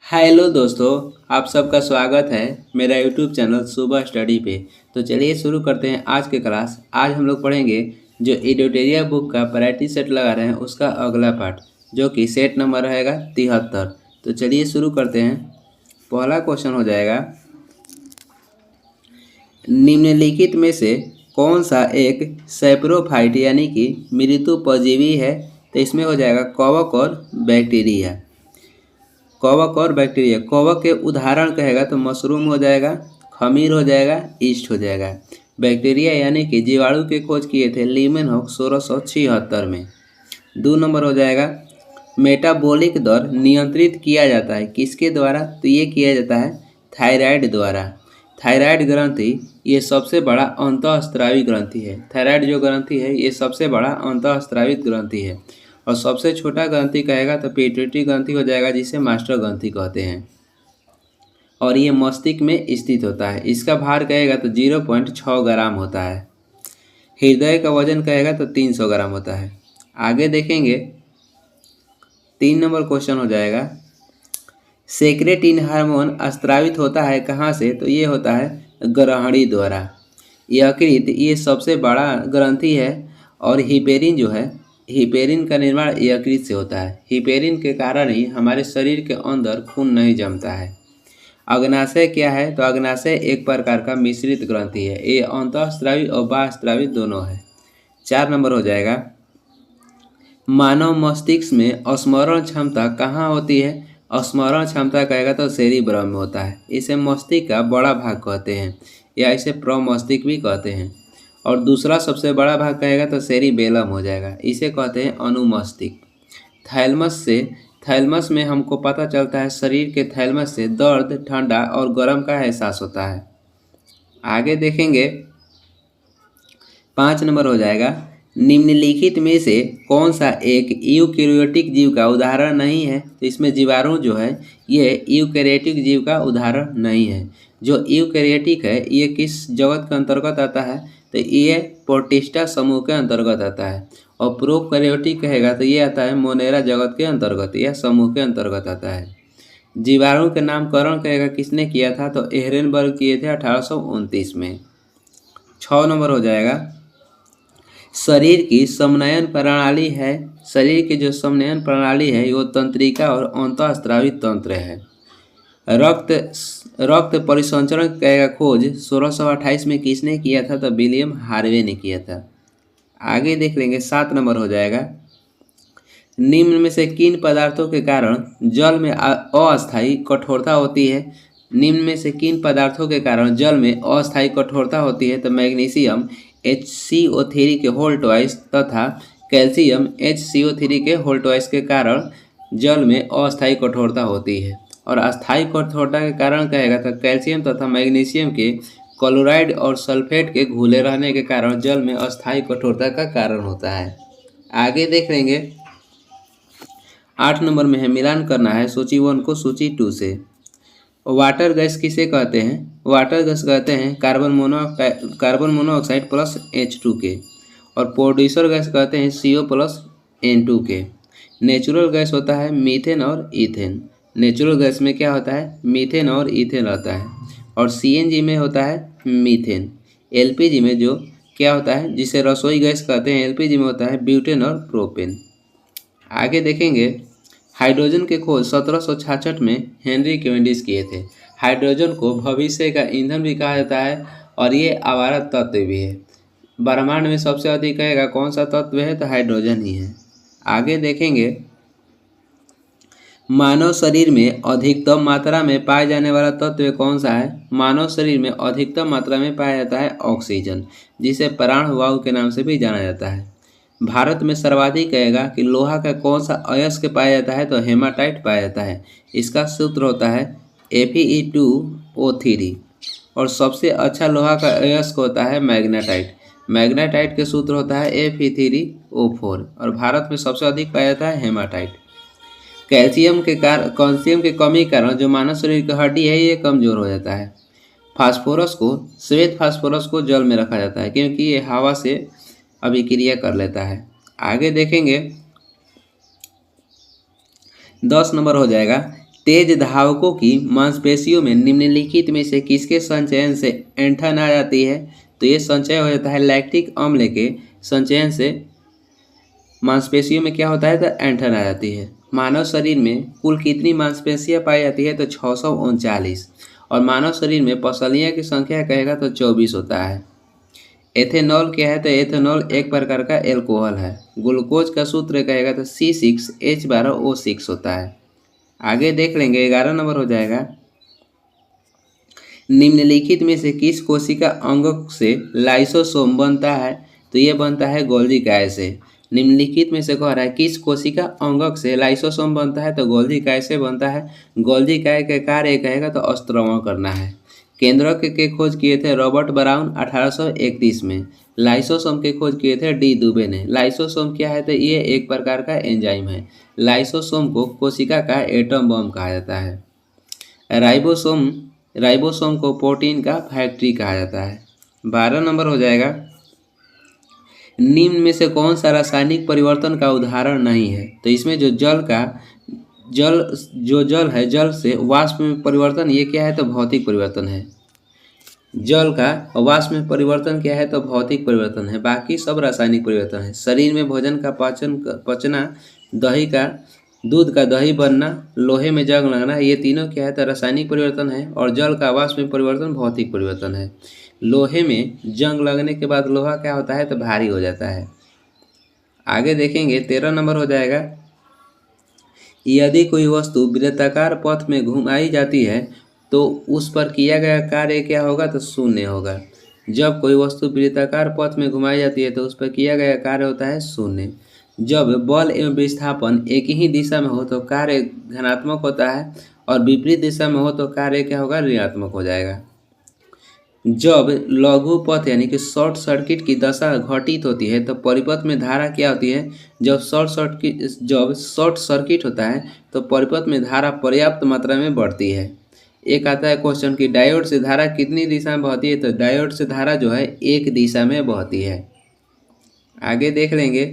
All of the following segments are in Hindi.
हेलो दोस्तों, आप सबका स्वागत है मेरा यूट्यूब चैनल सुबह स्टडी पे। तो चलिए शुरू करते हैं आज के क्लास। आज हम लोग पढ़ेंगे जो एडिटोरियल बुक का प्रैक्टिस सेट लगा रहे हैं उसका अगला पार्ट, जो कि सेट नंबर रहेगा 73। तो चलिए शुरू करते हैं। पहला क्वेश्चन हो जाएगा, निम्नलिखित में से कौन सा एक सैप्रोफाइट यानी कि मृत्यु परजीवी है। तो इसमें हो जाएगा कवक और बैक्टीरिया। कवक और बैक्टीरिया, कवक के उदाहरण कहेगा तो मशरूम हो जाएगा, खमीर हो जाएगा, ईस्ट हो जाएगा। बैक्टीरिया यानी कि जीवाणु की खोज किए थे लीमेनहॉक 1676 में। 2 नंबर हो जाएगा, मेटाबॉलिक दर नियंत्रित किया जाता है किसके द्वारा। तो ये किया जाता है थायराइड द्वारा। थायराइड ग्रंथि ये सबसे बड़ा अंतःस्रावी ग्रंथि है। थायराइड जो ग्रंथि है ये सबसे बड़ा अंतःस्रावित ग्रंथि है। और सबसे छोटा ग्रंथि कहेगा तो पिट्यूटरी ग्रंथि हो जाएगा, जिसे मास्टर ग्रंथि कहते हैं। और ये मस्तिष्क में स्थित होता है। इसका भार कहेगा तो 0.6 ग्राम होता है। हृदय का वजन कहेगा तो 300 ग्राम होता है। आगे देखेंगे, 3 नंबर क्वेश्चन हो जाएगा, सेक्रेटिन हार्मोन स्रावित होता है कहाँ से। तो ये होता है ग्रहणी द्वारा। यकृत ये सबसे बड़ा ग्रंथि है। और हिपेरिन जो है, हिपेरिन का निर्माण यकृत से होता है। हिपेरिन के कारण ही हमारे शरीर के अंदर खून नहीं जमता है। अग्नाशय क्या है। तो अग्नाशय एक प्रकार का मिश्रित ग्रंथि है। ये अंतःस्रावी और बाह्यस्रावी दोनों है। 4 नंबर हो जाएगा, मानव मस्तिष्क में स्मरण क्षमता कहाँ होती है। स्मरण क्षमता कहेगा तो सेरिब्रम में होता है। इसे मस्तिष्क का बड़ा भाग कहते हैं, या इसे प्रमस्तिष्क भी कहते हैं। और दूसरा सबसे बड़ा भाग कहेगा तो सेरिबेलम हो जाएगा, इसे कहते हैं अनुमस्तिष्क। थैलमस में हमको पता चलता है, शरीर के थैलमस से दर्द, ठंडा और गर्म का एहसास होता है। आगे देखेंगे, 5 नंबर हो जाएगा, निम्नलिखित में से कौन सा एक यूकैरियोटिक जीव का उदाहरण नहीं है। तो इसमें जीवाणु जो है ये यूकैरियोटिक जीव का उदाहरण नहीं है। जो यूकैरियोटिक है ये किस जगत के अंतर्गत आता है। तो ये प्रोटिस्टा समूह के अंतर्गत आता है। और प्रोकैरियोटिक कहेगा तो ये आता है मोनेरा जगत के अंतर्गत या समूह के अंतर्गत आता है। जीवाणु के नामकरण कहेगा किसने किया था। तो एहरेनबर्ग किए थे 1829 में। 6 नंबर हो जाएगा, शरीर की समनयन प्रणाली है। शरीर की जो समनयन प्रणाली है वो तंत्रिका और अंतःस्रावी तंत्र है। रक्त परिसंचरण कहेगा खोज 1628 में किसने किया था। तो विलियम हार्वे ने किया था। आगे देख लेंगे, 7 नंबर हो जाएगा, निम्न में से किन पदार्थों के कारण जल में अस्थायी कठोरता होती है। निम्न में से किन पदार्थों के कारण जल में अस्थायी कठोरता होती है। तो मैग्नीशियम HCO3 के होल ट्वाइस तथा कैल्शियम HCO3 के होल ट्वाइस के कारण जल में अस्थायी कठोरता होती है। और अस्थायी कठोरता के कारण कहेगा तो कैल्शियम तथा मैग्नीशियम के क्लोराइड और सल्फेट के घुले रहने के कारण जल में अस्थायी कठोरता का कारण होता है। आगे देख लेंगे, 8 नंबर में है, मिलान करना है सूची 1 को सूची 2 से। वाटर गैस किसे कहते हैं। वाटर गैस कहते हैं कार्बन मोनोऑक्साइड प्लस H2 के। और प्रोड्यूसर गैस कहते हैं CO प्लस N2 के। नेचुरल गैस होता है मीथेन और ईथेन। नेचुरल गैस में क्या होता है, मीथेन और ईथेन रहता है। और CNG में होता है मीथेन। LPG में जो क्या होता है, जिसे रसोई गैस कहते हैं, LPG में होता है ब्यूटेन और प्रोपेन। आगे देखेंगे, हाइड्रोजन के खोज 1766 में हेनरी कैवेंडिश किए थे। हाइड्रोजन को भविष्य का ईंधन भी कहा जाता है और ये आवारा तत्व भी है। ब्रह्मांड में सबसे अधिक कहेगा कौन सा तत्व है। तो हाइड्रोजन ही है। आगे देखेंगे, मानव शरीर में अधिकतम मात्रा में पाए जाने वाला तत्व कौन सा है। मानव शरीर में अधिकतम मात्रा में पाया जाता है ऑक्सीजन, जिसे प्राण वायु के नाम से भी जाना जाता है। भारत में सर्वाधिक कहेगा कि लोहा का कौन सा अयस्क पाया जाता है। तो हेमाटाइट पाया जाता है। इसका सूत्र होता है Fe2O3। और सबसे अच्छा लोहा का अयस्क होता है मैग्नेटाइट। मैग्नेटाइट के सूत्र होता है Fe3O4। और भारत में सबसे अधिक पाया जाता है हेमाटाइट। कैल्शियम की कमी के कारण जो मानव शरीर की हड्डी है ये कमजोर हो जाता है। श्वेत फास्फोरस को जल में रखा जाता है क्योंकि ये हवा से अभिक्रिया कर लेता है। आगे देखेंगे, 10 नंबर हो जाएगा, तेज धावकों की मांसपेशियों में निम्नलिखित में से किसके संचयन से ऐंठन आ जाती है? तो ये संचय हो जाता है लैक्टिक अम्ल के संचयन से मांसपेशियों में क्या होता है? तो ऐंठन आ जाती है। मानव शरीर में कुल कितनी मांसपेशियां पाई जाती है? तो 639। और मानव शरीर में पसलियां की संख्या कहेगा तो 24 होता है। एथेनॉल क्या है? तो एथेनॉल एक प्रकार का एल्कोहल है। ग्लूकोज का सूत्र कहेगा तो C6H12O6 होता है। आगे देख लेंगे, 11 नंबर हो जाएगा। निम्नलिखित में से किस कोशिका अंग से लाइसोसोम बनता है? तो ये बनता है गोल्गी काय से। निम्नलिखित में से कह रहा है किस कोशिका अंगक से लाइसोसोम बनता है? तो गोल्गी काय से बनता है। गोल्गी काय के कार्य कहेगा तो अस्तरवण करना है। केंद्रक के खोज किए थे रॉबर्ट ब्राउन 1831 में। लाइसोसोम के खोज किए थे डी दुबे ने। लाइसोसोम क्या है? तो ये एक प्रकार का एंजाइम है। लाइसोसोम को कोशिका का एटम बम कहा जाता है। राइबोसोम को प्रोटीन का फैक्ट्री कहा जाता है। 12 नंबर हो जाएगा। निम्न में से कौन सा रासायनिक परिवर्तन का उदाहरण नहीं है? तो इसमें जो जल है, जल से वाष्प में परिवर्तन, ये क्या है? तो भौतिक परिवर्तन है। जल का वाष्प में परिवर्तन क्या है? तो भौतिक परिवर्तन है। बाकी सब रासायनिक परिवर्तन है। शरीर में भोजन का पचना, दूध का दही बनना, लोहे में जंग लगना, ये तीनों क्या है? तो रासायनिक परिवर्तन है। और जल का वाष्प में परिवर्तन भौतिक परिवर्तन है। लोहे में जंग लगने के बाद लोहा क्या होता है? तो भारी हो जाता है। आगे देखेंगे, 13 नंबर हो जाएगा। यदि कोई वस्तु वृत्ताकार पथ में घुमाई जाती है तो उस पर किया गया कार्य क्या होगा? तो शून्य होगा। जब कोई वस्तु वृत्ताकार पथ में घुमाई जाती है तो उस पर किया गया कार्य होता है शून्य। जब बल एवं विस्थापन एक ही दिशा में हो तो कार्य धनात्मक होता है, और विपरीत दिशा में हो तो कार्य क्या होगा? ऋणात्मक हो जाएगा। जब लघु पथ यानी कि शॉर्ट सर्किट की दशा घटित होती है तो परिपथ में धारा क्या होती है? जब शॉर्ट सर्किट होता है तो परिपथ में धारा पर्याप्त मात्रा में बढ़ती है। एक आता है क्वेश्चन कि डायोड से धारा कितनी दिशा में बहती है? तो डायोड से धारा जो है एक दिशा में बहती है। आगे देख लेंगे,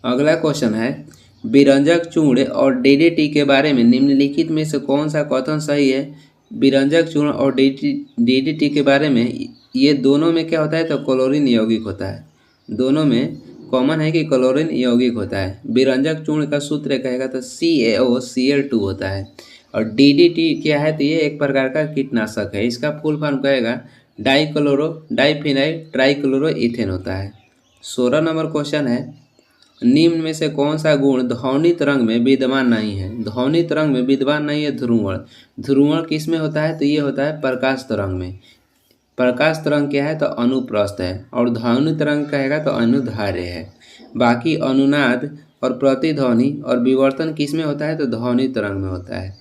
अगला क्वेश्चन है विरंजक चूर्ण और डीडीटी के बारे में निम्नलिखित में से कौन सा कथन सही है? विरंजक चूर्ण और डीडीटी के बारे में, ये दोनों में क्या होता है? तो क्लोरीन यौगिक होता है। दोनों में कॉमन है कि क्लोरीन यौगिक होता है। विरंजक चूर्ण का सूत्र कहेगा तो CaOCl2 होता है। और डीडीटी क्या है? तो ये एक प्रकार का कीटनाशक है। इसका फुल फॉर्म कहेगा डाइफिनाइल ट्राइक्लोरोइथेन होता है। 16 नंबर क्वेश्चन है निम्न में से कौन सा गुण ध्वनि तरंग में विद्यमान नहीं है? ध्वनि तरंग में विद्यमान नहीं है ध्रुवण। ध्रुवण किस में होता है? तो ये होता है प्रकाश तरंग में। प्रकाश तरंग क्या है? तो अनुप्रस्थ है। और ध्वनि तरंग कहेगा तो अनुधार्य है। बाकी अनुनाद और प्रतिध्वनि और विवर्तन किस में होता है? तो ध्वनि तरंग में होता है।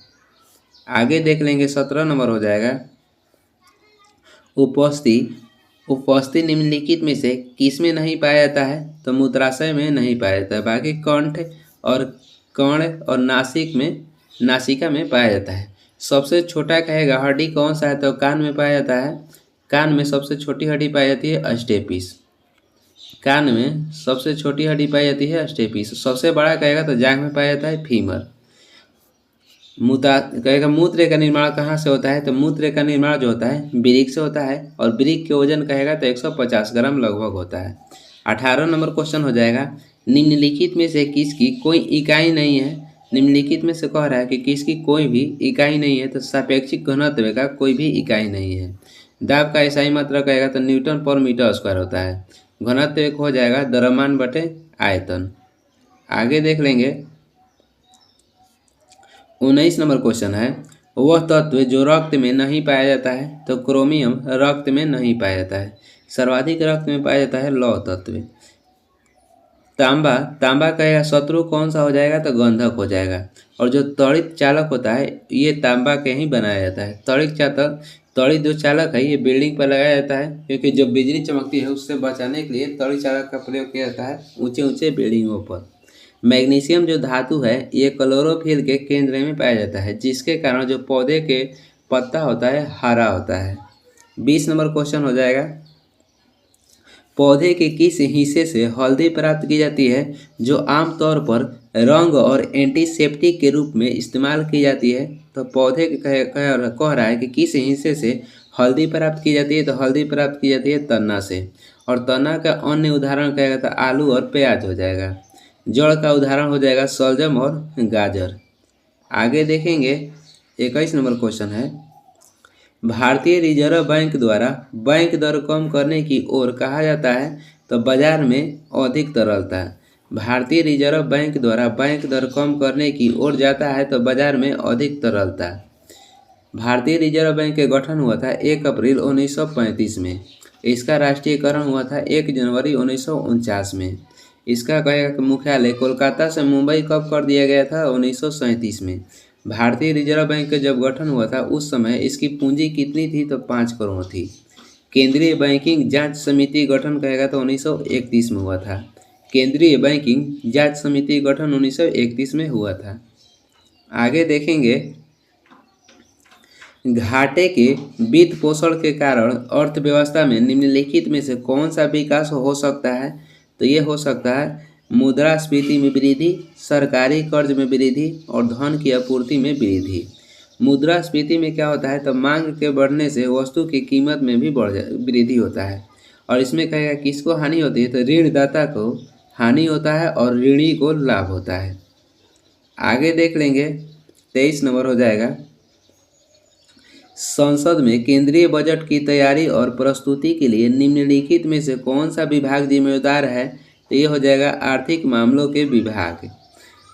आगे देख लेंगे, 17 नंबर हो जाएगा। उपस्थिति निम्नलिखित में से किस में नहीं पाया जाता है? तो मूत्राशय में नहीं पाया जाता है। बाकी कंठ और कर्ण और नासिका में पाया जाता है। सबसे छोटा कहेगा हड्डी कौन सा है? तो कान में पाया जाता है। कान में सबसे छोटी हड्डी पाई जाती है अस्टेपिस। कान में सबसे छोटी हड्डी पाई जाती है अस्टेपिस। सबसे बड़ा कहेगा तो जांघ में पाया जाता है फीमर। कहेगा मूत्र का निर्माण कहाँ से होता है? तो मूत्र का निर्माण जो होता है वृक्क से होता है। और वृक्क के वजन कहेगा तो 150 ग्राम लगभग होता है। 18 नंबर क्वेश्चन हो जाएगा निम्नलिखित में से किसकी कोई इकाई नहीं है? निम्नलिखित में से कह रहा है कि किसकी कोई भी इकाई नहीं है? तो सापेक्षिक घनत्व का कोई भी इकाई नहीं है। दाब का SI मात्रा कहेगा तो न्यूटन पर मीटर स्क्वायर होता है। घनत्व एक हो जाएगा द्रव्यमान बटे आयतन। आगे देख लेंगे, 19 नंबर क्वेश्चन है वह तत्व जो रक्त में नहीं पाया जाता है? तो क्रोमियम रक्त में नहीं पाया जाता है। सर्वाधिक रक्त में पाया जाता है लौह तत्व। तांबा कहेगा शत्रु कौन सा हो जाएगा? तो गंधक हो जाएगा। और जो त्वरित चालक होता है ये तांबा के ही बनाया जाता है। त्वरित जो चालक है ये बिल्डिंग पर लगाया जाता है, क्योंकि जब बिजली चमकती है उससे बचाने के लिए त्वरित चालक का प्रयोग किया जाता है ऊंचे बिल्डिंगों पर। मैग्नीशियम जो धातु है ये क्लोरोफिल के केंद्र में पाया जाता है, जिसके कारण जो पौधे के पत्ता होता है हरा होता है। 20 नंबर क्वेश्चन हो जाएगा पौधे के किस हिस्से से हल्दी प्राप्त की जाती है जो आमतौर पर रंग और एंटीसेप्टिक के रूप में इस्तेमाल की जाती है। तो पौधे के कह रहा है कि किस हिस्से से हल्दी प्राप्त की जाती है, तो हल्दी प्राप्त की जाती है तना से। और तना का अन्य उदाहरण कहेगा तो आलू और प्याज हो जाएगा। जड़ का उदाहरण हो जाएगा शलजम और गाजर। आगे देखेंगे 21 नंबर क्वेश्चन है, भारतीय रिजर्व बैंक द्वारा बैंक दर कम करने की ओर कहा जाता है तो बाजार में अधिक तरलता। भारतीय रिजर्व बैंक द्वारा बैंक दर कम करने की ओर जाता है तो बाजार में अधिक तरलता। भारतीय रिजर्व बैंक का गठन हुआ था 1 अप्रैल 1935 में। इसका राष्ट्रीयकरण हुआ था 1 जनवरी 1949 में। इसका कहेगा कि मुख्यालय कोलकाता से मुंबई कब कर दिया गया था, 1937 में। भारतीय रिजर्व बैंक का जब गठन हुआ था उस समय इसकी पूंजी कितनी थी, तो 5 करोड़ थी। केंद्रीय बैंकिंग जांच समिति गठन कहेगा तो 1931 में हुआ था। केंद्रीय बैंकिंग जांच समिति गठन 1931 में हुआ था। आगे देखेंगे, घाटे के वित्त पोषण के कारण अर्थव्यवस्था में निम्नलिखित में से कौन सा विकास हो सकता है, तो ये हो सकता है मुद्रास्फीति में वृद्धि, सरकारी कर्ज में वृद्धि और धन की आपूर्ति में वृद्धि। मुद्रास्फीति में क्या होता है, तो मांग के बढ़ने से वस्तु की कीमत में भी वृद्धि होता है। और इसमें कहेगा किसको हानि होती है, तो ऋणदाता को हानि होता है और ऋणी को लाभ होता है। आगे देख लेंगे 23 नंबर हो जाएगा, संसद में केंद्रीय बजट की तैयारी और प्रस्तुति के लिए निम्नलिखित में से कौन सा विभाग जिम्मेदार है, तो ये हो जाएगा आर्थिक मामलों के विभाग।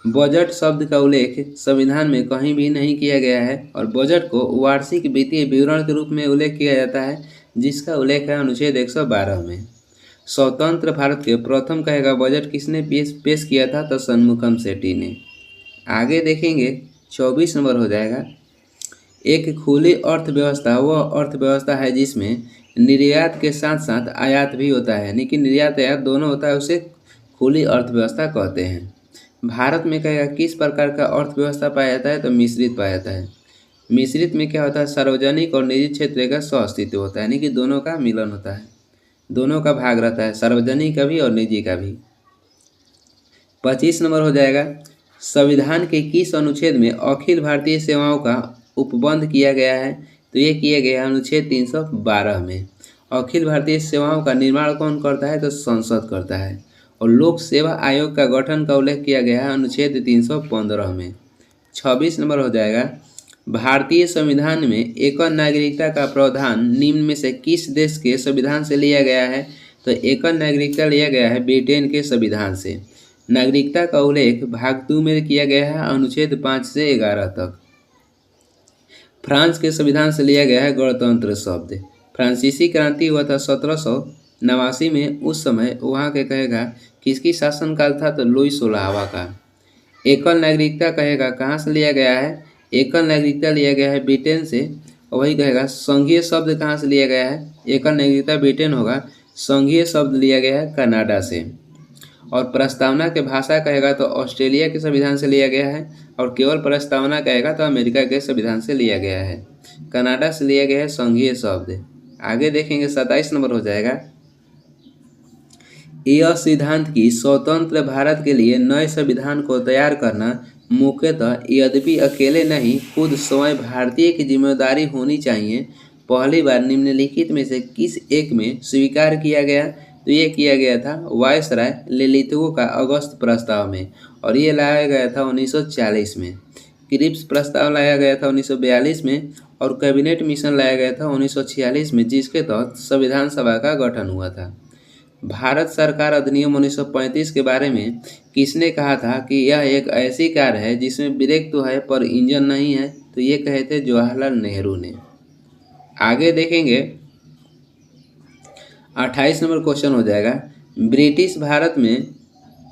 बजट शब्द का उल्लेख संविधान में कहीं भी नहीं किया गया है और बजट को वार्षिक वित्तीय विवरण के रूप में उल्लेख किया जाता है, जिसका उल्लेख है अनुच्छेद 112 में। स्वतंत्र भारत के प्रथम कहेगा बजट किसने पेश किया था, तो षणमुखम सेठी ने। आगे देखेंगे 24 नंबर हो जाएगा, एक खुली अर्थव्यवस्था वह अर्थव्यवस्था है जिसमें निर्यात के साथ साथ आयात भी होता है, यानी कि निर्यात आयात दोनों होता है, उसे खुली अर्थव्यवस्था कहते हैं। भारत में कहेगा किस प्रकार का अर्थव्यवस्था पाया जाता है, तो मिश्रित पाया जाता है। मिश्रित में क्या होता है, सार्वजनिक और निजी क्षेत्र का सहअस्तित्व होता है, यानी कि दोनों का मिलन होता है, दोनों का भाग रहता है, सार्वजनिक का भी और निजी का भी। 25 नंबर हो जाएगा, संविधान के किस अनुच्छेद में अखिल भारतीय सेवाओं का उपबंध किया गया है, तो ये किया गया है अनुच्छेद 312 में। अखिल भारतीय सेवाओं का निर्माण कौन करता है, तो संसद करता है। और लोक सेवा आयोग का गठन का उल्लेख किया गया है अनुच्छेद 315 में। 26 नंबर हो जाएगा, भारतीय संविधान में एकल नागरिकता का प्रावधान निम्न में से किस देश के संविधान से लिया गया है, तो एकल नागरिकता लिया गया है ब्रिटेन के संविधान से। नागरिकता का उल्लेख भाग 2 में किया गया है अनुच्छेद 5 से 11 तक। फ्रांस के संविधान से लिया गया है गणतंत्र शब्द। फ्रांसीसी क्रांति हुआ था 1789 में, उस समय वहाँ के कहेगा किसकी शासनकाल था, तो लुई 16वां का। एकल नागरिकता कहेगा कहाँ से लिया गया है, एकल नागरिकता लिया गया है ब्रिटेन से। और वही कहेगा संघीय शब्द कहाँ से लिया गया है, एकल नागरिकता ब्रिटेन होगा, संघीय शब्द लिया गया है कनाडा से। और प्रस्तावना के भाषा कहेगा तो ऑस्ट्रेलिया के संविधान से लिया गया है, और केवल प्रस्तावना कहेगा तो अमेरिका के संविधान से लिया गया है। कनाडा से लिया गया है संघीय शब्द। आगे देखेंगे 27 नंबर हो जाएगा, यह सिद्धांत कि स्वतंत्र भारत के लिए नए संविधान को तैयार करना मुख्यतः यद्यपि अकेले नहीं खुद स्वयं भारतीय की जिम्मेदारी होनी चाहिए, पहली बार निम्नलिखित में से किस एक में स्वीकार किया गया, तो ये किया गया था वायसराय ललितगो का अगस्त प्रस्ताव में, और ये लाया गया था 1940 में। क्रिप्स प्रस्ताव लाया गया था 1942 में, और कैबिनेट मिशन लाया गया था 1946 में, जिसके तहत संविधान सभा का गठन हुआ था। भारत सरकार अधिनियम 1935 के बारे में किसने कहा था कि यह एक ऐसी कार है जिसमें ब्रेक तो है पर इंजन नहीं है, तो ये कहे थे जवाहरलाल नेहरू ने। आगे देखेंगे 28 नंबर क्वेश्चन हो जाएगा, ब्रिटिश भारत में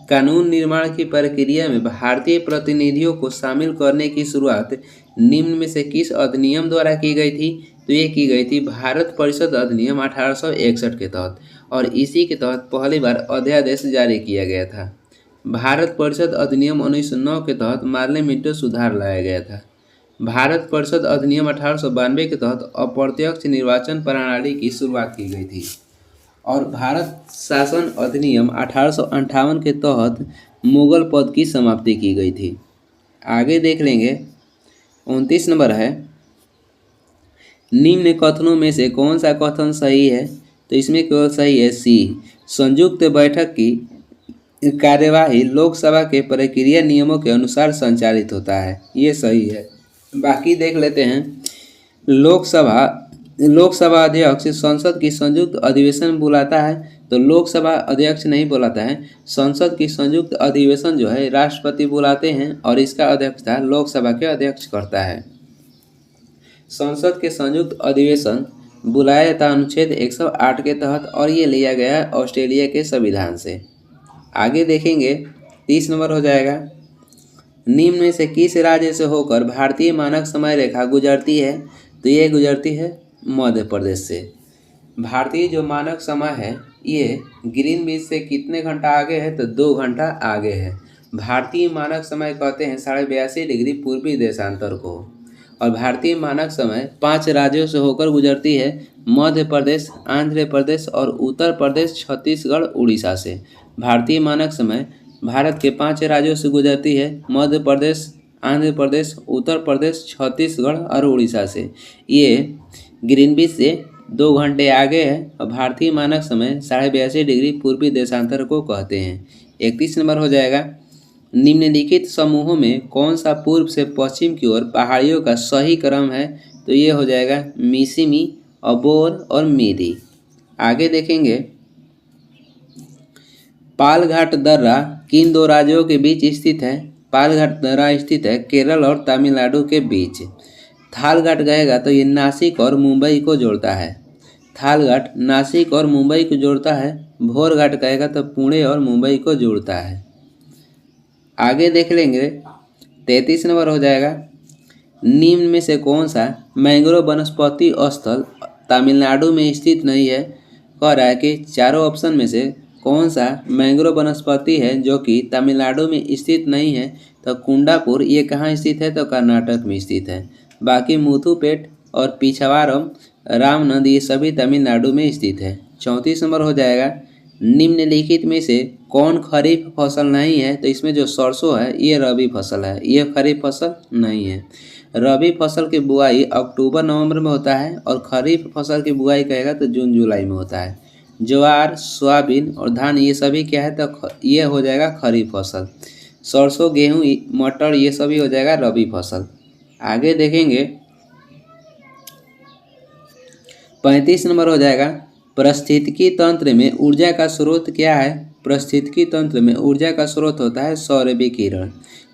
कानून निर्माण की प्रक्रिया में भारतीय प्रतिनिधियों को शामिल करने की शुरुआत निम्न में से किस अधिनियम द्वारा की गई थी, तो ये की गई थी भारत परिषद अधिनियम 1861 के तहत, और इसी के तहत पहली बार अध्यादेश जारी किया गया था। भारत परिषद अधिनियम 1909 के तहत पार्लियामेंट्री सुधार लाया गया था। भारत परिषद अधिनियम 1892 के तहत अप्रत्यक्ष निर्वाचन प्रणाली की शुरुआत की गई थी। और भारत शासन अधिनियम 1858 के तहत मुगल पद की समाप्ति की गई थी। आगे देख लेंगे 29 नंबर है, निम्न कथनों में से कौन सा कथन सही है? तो इसमें केवल सही है सी, संयुक्त बैठक की कार्यवाही लोकसभा के प्रक्रिया नियमों के अनुसार संचालित होता है, ये सही है। बाकी देख लेते हैं, लोकसभा अध्यक्ष संसद की संयुक्त अधिवेशन बुलाता है, तो लोकसभा अध्यक्ष नहीं बुलाता है, संसद की संयुक्त अधिवेशन जो है राष्ट्रपति बुलाते हैं और इसका अध्यक्षता लोकसभा के अध्यक्ष करता है। संसद के संयुक्त अधिवेशन बुलाया जाता अनुच्छेद 108 के तहत और ये लिया गया है ऑस्ट्रेलिया के संविधान से। आगे देखेंगे 30 नंबर हो जाएगा, निम्न में से किस राज्य से होकर भारतीय मानक समय रेखा गुजरती है? तो ये गुजरती है मध्य प्रदेश से। भारतीय जो मानक समय है ये ग्रीनविच से कितने घंटा आगे है? तो 2 घंटा आगे है। भारतीय मानक समय कहते हैं 82.5 डिग्री पूर्वी देशांतर को, और भारतीय मानक समय 5 राज्यों से होकर गुजरती है, मध्य प्रदेश, आंध्र प्रदेश और उत्तर प्रदेश, छत्तीसगढ़, उड़ीसा से। भारतीय मानक समय भारत के 5 राज्यों से गुजरती है, मध्य प्रदेश, आंध्र प्रदेश, उत्तर प्रदेश, छत्तीसगढ़ और उड़ीसा से। ये ग्रीनविच से 2 घंटे आगे है और भारतीय मानक समय 82.5 डिग्री पूर्वी देशांतर को कहते हैं। 31 नंबर हो जाएगा, निम्नलिखित समूहों में कौन सा पूर्व से पश्चिम की ओर पहाड़ियों का सही क्रम है? तो ये हो जाएगा मिसिमी, अबोर और मेरी। आगे देखेंगे, पालघाट दर्रा किन 2 राज्यों के बीच स्थित है? पालघाट दर्रा स्थित है केरल और तमिलनाडु के बीच। थालघाट कहेगा तो ये नासिक और मुंबई को जोड़ता है। थालघाट नासिक और मुंबई को जोड़ता है। भोरघाट कहेगा तो पुणे और मुंबई को जोड़ता है। आगे देख लेंगे 33 नंबर हो जाएगा, निम्न में से कौन सा मैंग्रोव वनस्पति स्थल तमिलनाडु में स्थित नहीं है? कह रहा है कि चारों ऑप्शन में से कौन सा मैंग्रोव वनस्पति है जो कि तमिलनाडु में स्थित नहीं है? तो कुंडापुर ये कहाँ स्थित है? तो कर्नाटक में स्थित है। बाकी मुथुपेट और पिछवारम, रामनद ये सभी तमिलनाडु में स्थित है। 34 नंबर हो जाएगा, निम्नलिखित में से कौन खरीफ फसल नहीं है? तो इसमें जो सरसों है ये रबी फसल है, ये खरीफ फसल नहीं है। रबी फसल की बुआई अक्टूबर नवंबर में होता है और खरीफ फसल की बुआई कहेगा तो जून जुलाई में होता है। ज्वार, सोयाबीन और धान ये सभी क्या है? तो ये हो जाएगा खरीफ फसल। सरसों, गेहूँ, मटर ये सभी हो जाएगा रबी फसल। आगे देखेंगे 35 नंबर हो जाएगा, पारिस्थितिकी तंत्र में ऊर्जा का स्रोत क्या है? पारिस्थितिकी तंत्र में ऊर्जा का स्रोत होता है सौर विकिरण।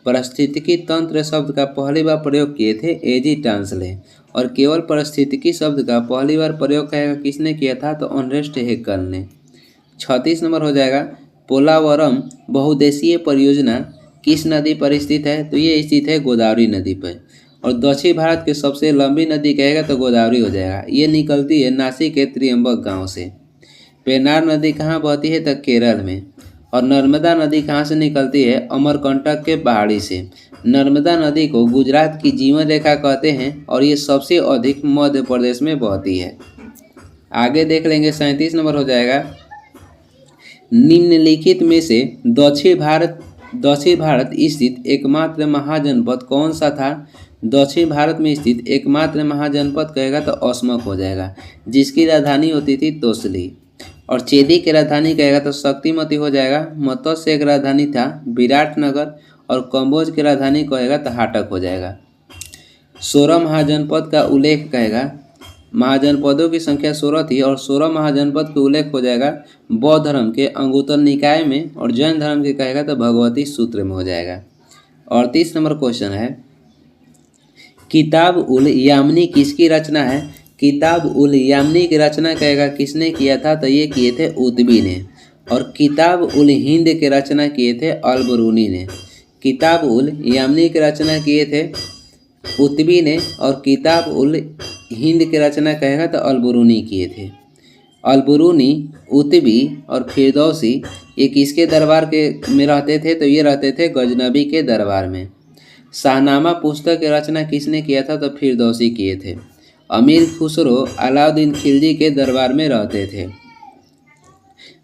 पारिस्थितिकी तंत्र शब्द का पहली बार प्रयोग किए थे एजी टांसले, और केवल पारिस्थितिकी शब्द का पहली बार प्रयोग किसने किया था? तो अर्नेस्ट हैकेल ने। 36 नंबर हो जाएगा, पोलावरम बहुउद्देशीय परियोजना किस नदी पर स्थित है? तो ये स्थित है गोदावरी नदी पर। और दक्षिण भारत की सबसे लंबी नदी कहेगा तो गोदावरी हो जाएगा। ये निकलती है नासिक के त्रियंबक गांव से। पेनार नदी कहाँ बहती है? तो केरल में। और नर्मदा नदी कहाँ से निकलती है? अमरकंटक के पहाड़ी से। नर्मदा नदी को गुजरात की जीवन रेखा कहते हैं और ये सबसे अधिक मध्य प्रदेश में बहती है। आगे देख लेंगे 37 नंबर हो जाएगा, निम्नलिखित में से दक्षिण भारत स्थित एकमात्र महाजनपद कौन सा था? दक्षिण भारत में स्थित एकमात्र महाजनपद कहेगा तो असमक हो जाएगा, जिसकी राजधानी होती थी तोसली। और चेदी की राजधानी कहेगा तो शक्तिमती हो जाएगा। मत्स्य की राजधानी था विराटनगर और कंबोज की राजधानी कहेगा तो हाटक हो जाएगा। 16 महाजनपद का उल्लेख कहेगा, महाजनपदों की संख्या 16 थी और 16 महाजनपद का उल्लेख हो जाएगा बौद्ध धर्म के अंगुत्तर निकाय में, और जैन धर्म के कहेगा तो भगवती सूत्र में हो जाएगा। 38 नंबर क्वेश्चन है, किताब उल यामनी किसकी रचना है? किताब उल यामनी की रचना कहेगा किसने किया था? तो ये किए थे उतबी ने। और किताब उल हिंद की रचना किए थे अल-बरूनी ने। किताब उल यामनी की रचना किए थे उतबी ने और किताब उल हिंद की रचना कहेगा तो अल-बरूनी किए थे। अल-बरूनी, उतबी और फिरदौसी ये किसके दरबार के में रहते थे? तो ये रहते थे गजनबी के दरबार में। शाहनामा पुस्तक की रचना किसने किया था? तो फिरदौसी किए थे। अमीर खुसरो अलाउद्दीन खिलजी के दरबार में रहते थे।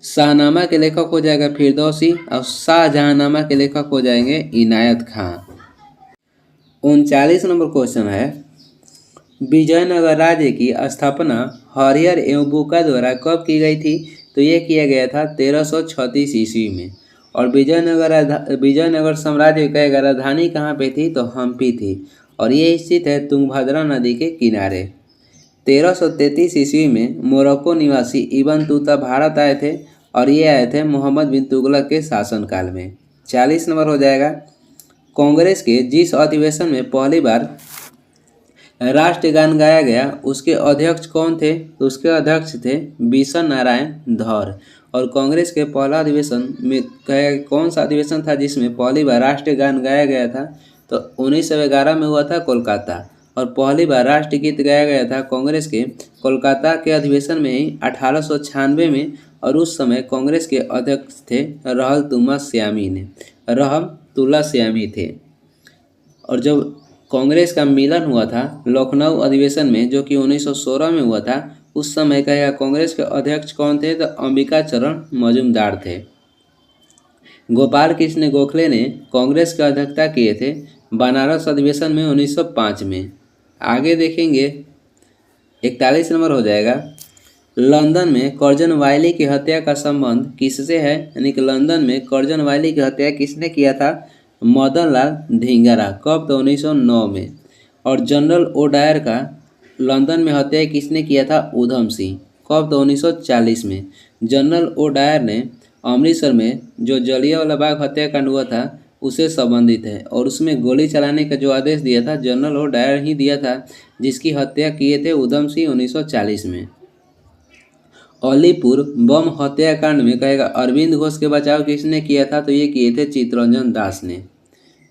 शाहनामा के लेखक हो जाएगा फिरदौसी और शाहजहांनामा के लेखक हो जाएंगे इनायत खां। 39 नंबर क्वेश्चन है, विजयनगर राज्य की स्थापना हरिहर एवं बुका द्वारा कब की गई थी? तो ये किया गया था 1336 ईस्वी में। और विजयनगर साम्राज्य का राजधानी कहाँ पे थी? तो हम्पी थी और ये स्थित है तुंगभद्रा नदी के किनारे। 1333 ईस्वी में मोरक्को निवासी इब्न तूता भारत आए थे और ये आए थे मोहम्मद बिन तुगलक के शासनकाल में। 40 नंबर हो जाएगा, कांग्रेस के जिस अधिवेशन में पहली बार राष्ट्रगान गाया गया उसके अध्यक्ष कौन थे? तो उसके अध्यक्ष थे बिशन नारायण धौर। और कांग्रेस के पहला अधिवेशन में कौन सा अधिवेशन था जिसमें पहली बार राष्ट्रगान गाया गया था? तो 1911 में हुआ था कोलकाता। और पहली बार राष्ट्रगीत गाया गया था कांग्रेस के कोलकाता के अधिवेशन में ही 1896 में। और उस समय कांग्रेस के अध्यक्ष थे रहमतुल्लाह श्यामी थे। और जब कांग्रेस का मिलन हुआ था लखनऊ अधिवेशन में जो कि 1916 में हुआ था, उस समय का कांग्रेस के अध्यक्ष कौन थे? तो अंबिका चरण मजूमदार थे। गोपाल कृष्ण गोखले ने कांग्रेस की अध्यक्षता किए थे बनारस अधिवेशन में 1905 में। आगे देखेंगे 41 नंबर हो जाएगा, लंदन में कर्जन वायली की हत्या का संबंध किससे है? यानी कि लंदन में कर्जन वायली की हत्या किसने किया था? मदन लाल धिंगारा। कब? तो 1909 में। और जनरल ओडायर का लंदन में हत्या किसने किया था? उधम सिंह। कब? तो 1940 में। जनरल ओडायर ने अमृतसर में जो जलियांवाला बाग हत्याकांड हुआ था उससे संबंधित है और उसमें गोली चलाने का जो आदेश दिया था जनरल ओडायर ही दिया था, जिसकी हत्या किए थे उधम सिंह 1940 में। अलीपुर बम हत्याकांड में कहेगा अरविंद घोष के बचाव किसने किया था? तो ये किए थे चित्तरंजन दास ने।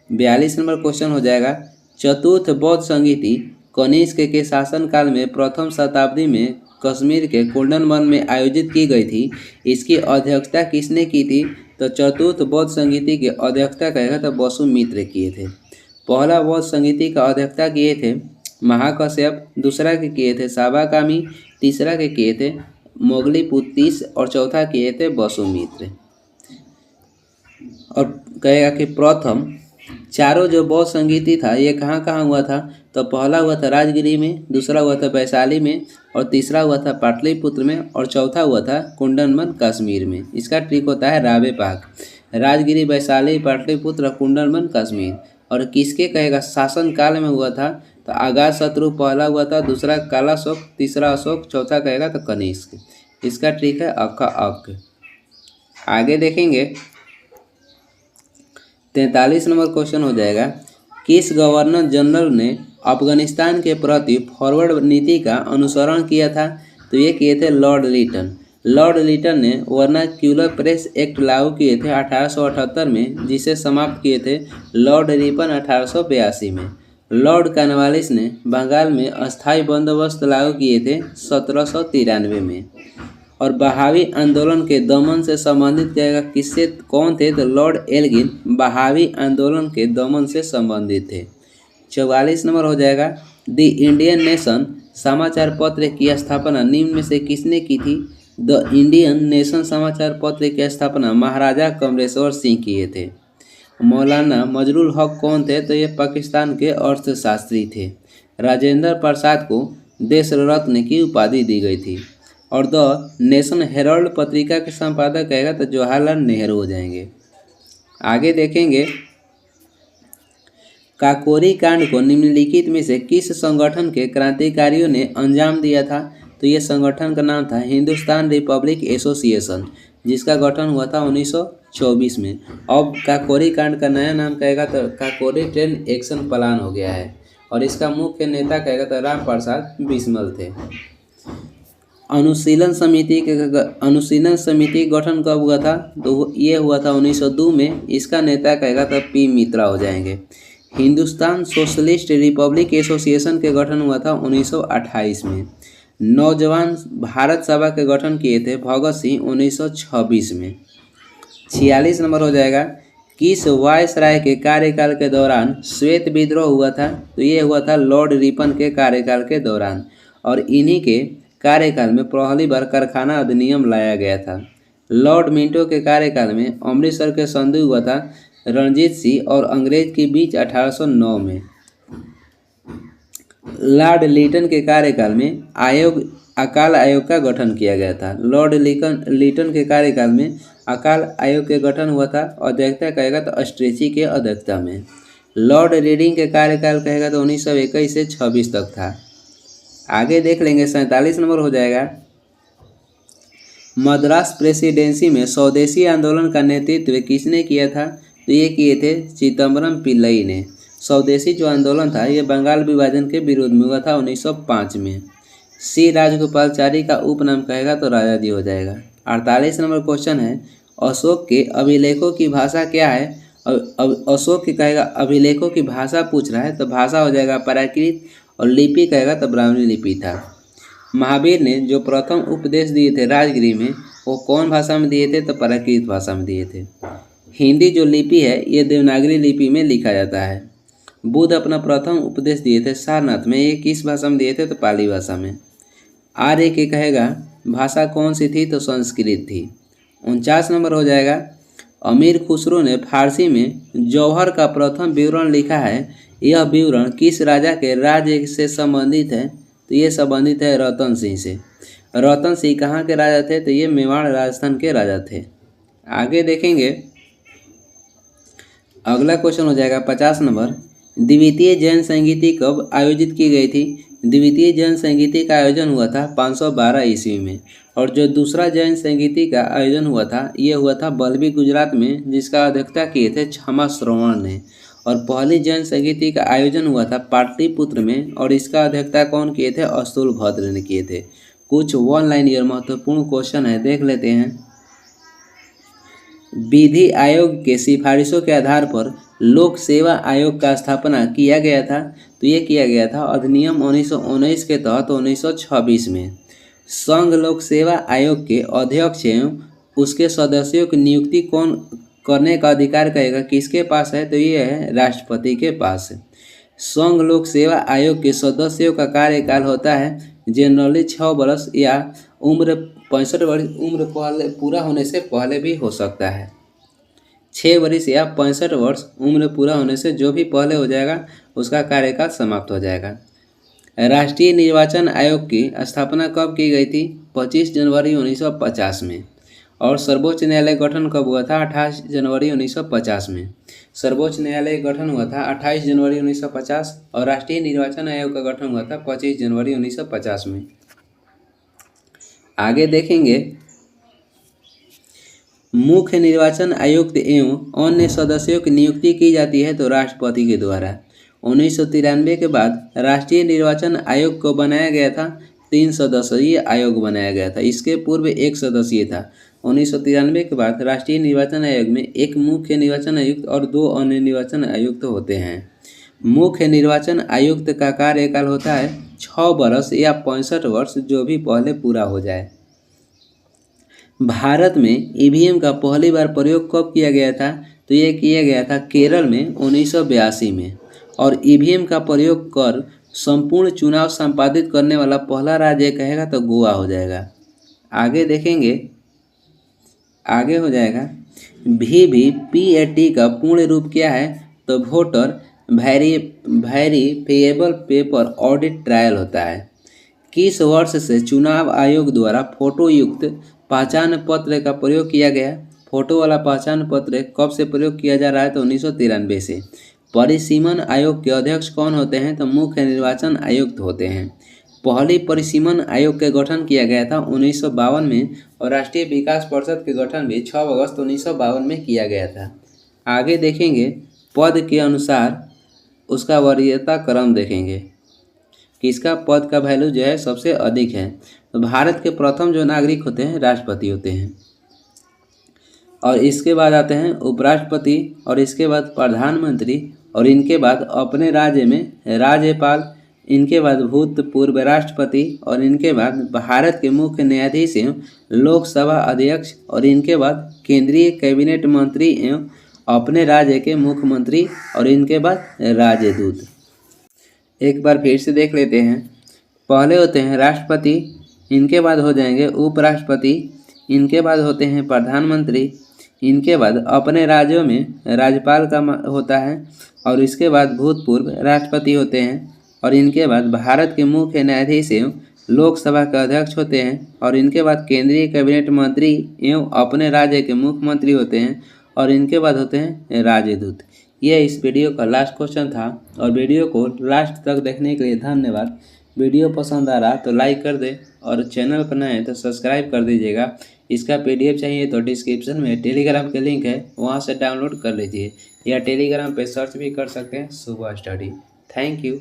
42 नंबर क्वेश्चन हो जाएगा, चतुर्थ बौद्ध संगीति कनिष्क के शासनकाल में प्रथम शताब्दी में कश्मीर के कुंडन वन में आयोजित की गई थी। इसकी अध्यक्षता किसने की थी? तो चतुर्थ बौद्ध संगीति की अध्यक्षता कहेगा तो वसुमित्र किए थे। पहला बौद्ध संगीति का अध्यक्षता किए थे महाकश्यप, दूसरा के किए थे साबाकामी, तीसरा के किए थे मोगलीपुत्तीस और चौथा किए थे वसुमित्र। और कहेगा कि प्रथम चारों जो बौद्ध संगीति था ये कहाँ कहाँ हुआ था? तो पहला हुआ था राजगिरी में, दूसरा हुआ था वैशाली में और तीसरा हुआ था पाटलिपुत्र में और चौथा हुआ था कुंडनवन कश्मीर में। इसका ट्रिक होता है रावे पाक। राजगिरी, वैशाली, पाटलिपुत्र, कुंडनवन कश्मीर। और किसके कहेगा शासन काल में हुआ था? तो अजातशत्रु पहला हुआ था, दूसरा कालाशोक, तीसरा अशोक, चौथा कहेगा तो कनिष्क। इसका ट्रिक है अक्का अक। आगे देखेंगे 43 नंबर क्वेश्चन हो जाएगा, किस गवर्नर जनरल ने अफगानिस्तान के प्रति फॉरवर्ड नीति का अनुसरण किया था? तो ये किए थे लॉर्ड लिटन। लॉर्ड लिटन ने वर्नाक्यूलर प्रेस एक्ट लागू किए थे 1878 में, जिसे समाप्त किए थे लॉर्ड रिपन 1882 में। लॉर्ड कॉर्नवालिस ने बंगाल में अस्थायी बंदोबस्त लागू किए थे 1793 में। और बहावी आंदोलन के दमन से संबंधित किससे कौन थे? तो लॉर्ड एल्गिन बहावी आंदोलन के दमन से संबंधित थे। 44 नंबर हो जाएगा, द इंडियन नेशन समाचार पत्र की स्थापना निम्न में से किसने की थी? द इंडियन नेशन समाचार पत्र की स्थापना महाराजा कमलेश्वर सिंह किए थे। मौलाना मजरुल हक कौन थे? तो ये पाकिस्तान के अर्थशास्त्री थे। राजेंद्र प्रसाद को देश रत्न की उपाधि दी गई थी। और द नेशन हेराल्ड पत्रिका के संपादक कहेगा तो जवाहरलाल नेहरू हो जाएंगे। आगे देखेंगे, काकोरी कांड को निम्नलिखित में से किस संगठन के क्रांतिकारियों ने अंजाम दिया था? तो ये संगठन का नाम था हिंदुस्तान रिपब्लिक एसोसिएशन, जिसका गठन हुआ था 1924 में। अब काकोरी कांड का नया नाम कहेगा तो काकोरी ट्रेन एक्शन प्लान हो गया है और इसका मुख्य नेता कहेगा तो राम प्रसाद बिस्मिल थे। अनुशीलन समिति गठन कब हुआ था? तो ये हुआ था 1902 में। इसका नेता कहेगा तो पी मित्रा हो जाएंगे। हिंदुस्तान सोशलिस्ट रिपब्लिक एसोसिएशन के गठन हुआ था 1928 में। नौजवान भारत सभा के गठन किए थे भगत सिंह 1926 में। 46 नंबर हो जाएगा, किस वायसराय के कार्यकाल के दौरान श्वेत विद्रोह हुआ था? तो ये हुआ था लॉर्ड रिपन के कार्यकाल के दौरान और इन्हीं के कार्यकाल में पहली बार कारखाना अधिनियम लाया गया था। लॉर्ड मिंटो के कार्यकाल में अमृतसर के संधि हुआ था रणजीत सिंह और अंग्रेज के बीच 1809 में। लॉर्ड लिटन के कार्यकाल में अकाल आयोग का गठन किया गया था। लॉर्ड लिटन के कार्यकाल में अकाल आयोग के गठन हुआ था। अध्यक्षता कहेगा तो स्ट्रेची के अध्यक्षता में। लॉर्ड रीडिंग के कार्यकाल कहेगा तो 1921 से 26 तक था। आगे देख लेंगे 47 नंबर हो जाएगा। मद्रास प्रेसिडेंसी में स्वदेशी आंदोलन का नेतृत्व किसने किया था? तो ये किए थे चिदम्बरम पिल्लई ने। स्वदेशी जो आंदोलन था ये बंगाल विभाजन के विरोध में हुआ था 1905 में। सी राजगोपालचारी का उपनाम कहेगा तो राजा जी हो जाएगा। 48 नंबर क्वेश्चन है, अशोक के अभिलेखों की भाषा क्या है? अशोक के कहेगा अभिलेखों की भाषा पूछ रहा है तो भाषा हो जाएगा प्राकृत और लिपि कहेगा तो ब्राह्मणी लिपि था। महावीर ने जो प्रथम उपदेश दिए थे राजगृह में वो कौन भाषा में दिए थे? तो प्राकृत भाषा में दिए थे। हिंदी जो लिपि है ये देवनागरी लिपि में लिखा जाता है। बुद्ध अपना प्रथम उपदेश दिए थे सारनाथ में, ये किस भाषा में दिए थे? तो पाली भाषा में। आर्य के कहेगा भाषा कौन सी थी? तो संस्कृत थी। 49 नंबर हो जाएगा। अमीर खुसरो ने फारसी में जौहर का प्रथम विवरण लिखा है। यह विवरण किस राजा के राज्य से संबंधित है? तो ये संबंधित है रतन सिंह से। रतन सिंह कहाँ के राजा थे? तो ये मेवाड़ राजस्थान के राजा थे। आगे देखेंगे, अगला क्वेश्चन हो जाएगा 50 नंबर। द्वितीय जैन संगीति कब आयोजित की गई थी? द्वितीय जैन संगीति का आयोजन हुआ था 512 ईस्वी में। और जो दूसरा जैन संगीति का आयोजन हुआ था ये हुआ था बल्बी गुजरात में, जिसका अध्यक्षता किए थे क्षमा श्रवण ने। और पहली जैन संगीति का आयोजन हुआ था पाटलिपुत्र में और इसका अध्यक्षता कौन किए थे? अस्तुल भद्र ने किए थे। कुछ वन लाइन ईयर महत्वपूर्ण क्वेश्चन है, देख लेते हैं। विधि आयोग के सिफारिशों के आधार पर लोक सेवा आयोग का स्थापना किया गया था। तो ये किया गया था अधिनियम 1919 के तहत 1926 में। संघ लोक सेवा आयोग के अध्यक्ष एवं उसके सदस्यों की नियुक्ति कौन करने का अधिकार कहेगा किसके पास है? तो ये है राष्ट्रपति के पास है। संघ लोक सेवा आयोग के सदस्यों का कार्यकाल होता है जनरली 6 वर्ष या उम्र 65 वर्ष उम्र पहले पूरा होने से पहले भी हो सकता है। 6 वर्ष या 65 वर्ष उम्र पूरा होने से जो भी पहले हो जाएगा उसका कार्यकाल समाप्त हो जाएगा। राष्ट्रीय निर्वाचन आयोग की स्थापना कब की गई थी? 25 जनवरी 1950 में। और सर्वोच्च न्यायालय गठन कब हुआ था? 28 जनवरी 1950 में। सर्वोच्च न्यायालय गठन हुआ था 28 जनवरी 1950 और राष्ट्रीय निर्वाचन आयोग का गठन हुआ था 25 जनवरी 1950 में। आगे देखेंगे, मुख्य निर्वाचन आयुक्त एवं अन्य सदस्यों की नियुक्ति की जाती है तो राष्ट्रपति के द्वारा। 1993 के बाद राष्ट्रीय निर्वाचन आयोग को बनाया गया था 3 सदस्यीय आयोग बनाया गया था। इसके पूर्व 1 सदस्यीय था। 1993 के बाद राष्ट्रीय निर्वाचन आयोग में 1 मुख्य निर्वाचन आयुक्त और 2 अन्य निर्वाचन आयुक्त होते हैं। मुख्य निर्वाचन आयुक्त का कार्यकाल होता है 6 वर्ष या 65 वर्ष, जो भी पहले पूरा हो जाए। भारत में ईवीएम का पहली बार प्रयोग कब किया गया था? तो ये किया गया था केरल में 1982 में। और ईवीएम का प्रयोग कर संपूर्ण चुनाव संपादित करने वाला पहला राज्य कहेगा तो गोवा हो जाएगा। आगे देखेंगे, आगे हो जाएगा VVPAT का पूर्ण रूप क्या है? तो voter verifiable paper audit trial होता है। किस वर्ष से चुनाव आयोग द्वारा फोटो युक्त पहचान पत्र का प्रयोग किया गया? फोटो वाला पहचान पत्र कब से प्रयोग किया जा रहा है? तो 1993 से। परिसीमन आयोग के अध्यक्ष कौन होते हैं? तो मुख्य निर्वाचन आयुक्त होते हैं। पहली परिसीमन आयोग का गठन किया गया था 1952 में और राष्ट्रीय विकास परिषद के गठन भी 6 अगस्त 1952 में किया गया था। आगे देखेंगे, पद के अनुसार उसका वरीयता क्रम देखेंगे, किसका पद का वैल्यू जो है सबसे अधिक है। तो भारत के प्रथम जो नागरिक होते हैं राष्ट्रपति होते हैं और इसके बाद आते हैं उपराष्ट्रपति और इसके बाद प्रधानमंत्री और इनके बाद अपने राज्य में राज्यपाल, इनके बाद भूतपूर्व राष्ट्रपति और इनके बाद भारत के मुख्य न्यायाधीश एवं लोकसभा अध्यक्ष और इनके बाद केंद्रीय कैबिनेट मंत्री एवं अपने राज्य के मुख्यमंत्री और इनके बाद राजदूत। एक बार फिर से देख लेते हैं। पहले होते हैं राष्ट्रपति, इनके बाद हो जाएंगे उपराष्ट्रपति, इनके बाद होते हैं प्रधानमंत्री। इनके बाद अपने राज्यों में राज्यपाल का होता है और इसके बाद भूतपूर्व राष्ट्रपति होते हैं और इनके बाद भारत के मुख्य न्यायाधीश एवं लोकसभा के अध्यक्ष होते हैं और इनके बाद केंद्रीय कैबिनेट मंत्री एवं अपने राज्य के मुख्यमंत्री होते हैं और इनके बाद होते हैं राजदूत। यह इस वीडियो का लास्ट क्वेश्चन था और वीडियो को लास्ट तक देखने के लिए धन्यवाद। वीडियो पसंद आ रहा तो लाइक कर दे और चैनल पर नए हैं तो सब्सक्राइब कर दीजिएगा। इसका PDF चाहिए तो डिस्क्रिप्शन में टेलीग्राम के लिंक है, वहाँ से डाउनलोड कर लीजिए या टेलीग्राम पे सर्च भी कर सकते हैं सुबह स्टडी। Thank you.